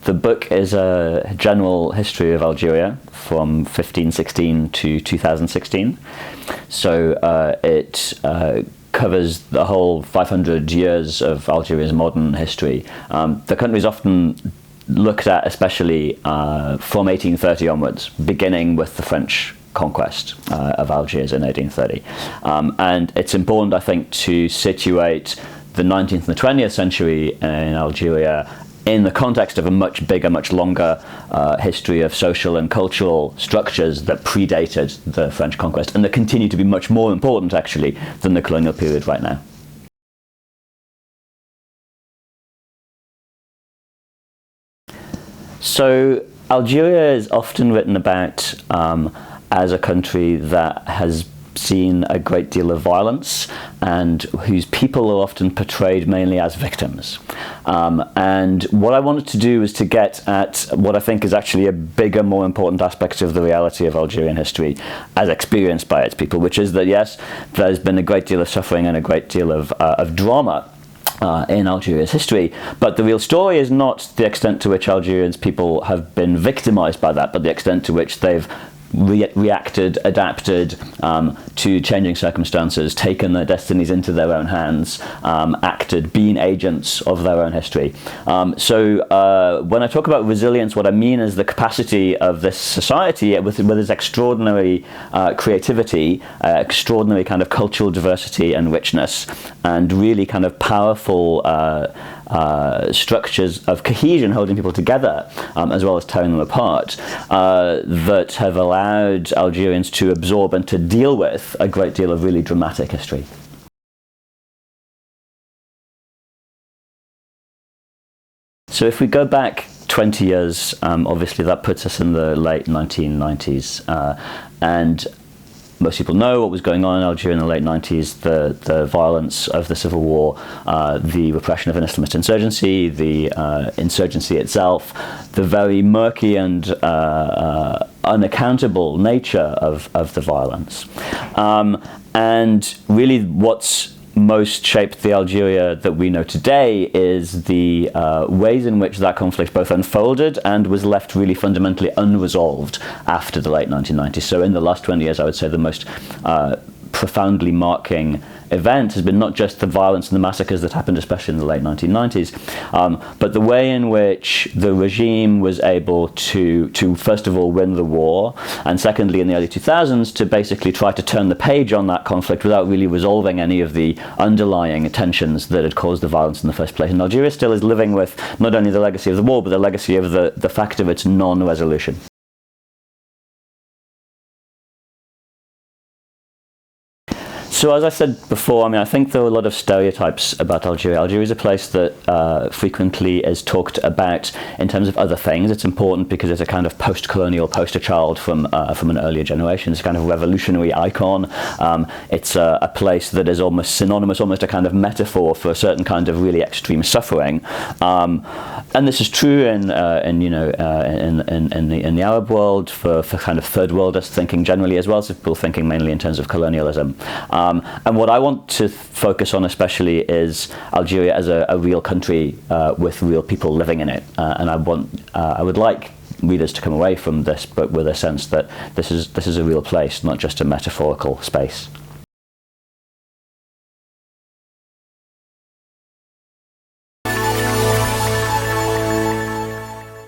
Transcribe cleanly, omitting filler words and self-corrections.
The book is a general history of Algeria from 1516 to 2016. So it covers the whole 500 years of Algeria's modern history. The country is often looked at, especially from 1830 onwards, beginning with the French conquest of Algiers in 1830. And it's important, I think, to situate the 19th and the 20th century in Algeria in the context of a much bigger, much longer history of social and cultural structures that predated the French conquest and that continue to be much more important, actually, than the colonial period right now. So Algeria is often written about as a country that has seen a great deal of violence and whose people are often portrayed mainly as victims. And what I wanted to do was to get at what I think is actually a bigger, more important aspect of the reality of Algerian history as experienced by its people, which is that, yes, there's been a great deal of suffering and a great deal of drama in Algeria's history, but the real story is not the extent to which Algerians people have been victimized by that, but the extent to which they've reacted, adapted to changing circumstances, taken their destinies into their own hands, acted, been agents of their own history. So when I talk about resilience, what I mean is the capacity of this society with its extraordinary creativity, extraordinary kind of cultural diversity and richness, and really kind of powerful structures of cohesion holding people together, as well as tearing them apart, that have allowed Algerians to absorb and to deal with a great deal of really dramatic history. So if we go back 20 years, obviously that puts us in the late 1990s, and most people know what was going on in Algeria in the late 90s, the violence of the civil war, the repression of an Islamist insurgency, the insurgency itself, the very murky and unaccountable nature of the violence. And really what's most shaped the Algeria that we know today is the ways in which that conflict both unfolded and was left really fundamentally unresolved after the late 1990s. So in the last 20 years, I would say the most profoundly marking event has been not just the violence and the massacres that happened, especially in the late 1990s, but the way in which the regime was able to first of all win the war, and secondly in the early 2000s to basically try to turn the page on that conflict without really resolving any of the underlying tensions that had caused the violence in the first place. And Algeria still is living with not only the legacy of the war, but the legacy of the fact of its non-resolution. So as I said before, I mean, I think there are a lot of stereotypes about Algeria. Algeria is a place that frequently is talked about in terms of other things. It's important because it's a kind of post-colonial poster child from an earlier generation. It's a kind of revolutionary icon. It's a place that is almost synonymous, almost a kind of metaphor for a certain kind of really extreme suffering. And this is true in the Arab world for kind of third worldist thinking generally, as well as people thinking mainly in terms of colonialism. And what I want to focus on especially is Algeria as a real country with real people living in it. And I would like readers to come away from this but with a sense that this is a real place, not just a metaphorical space.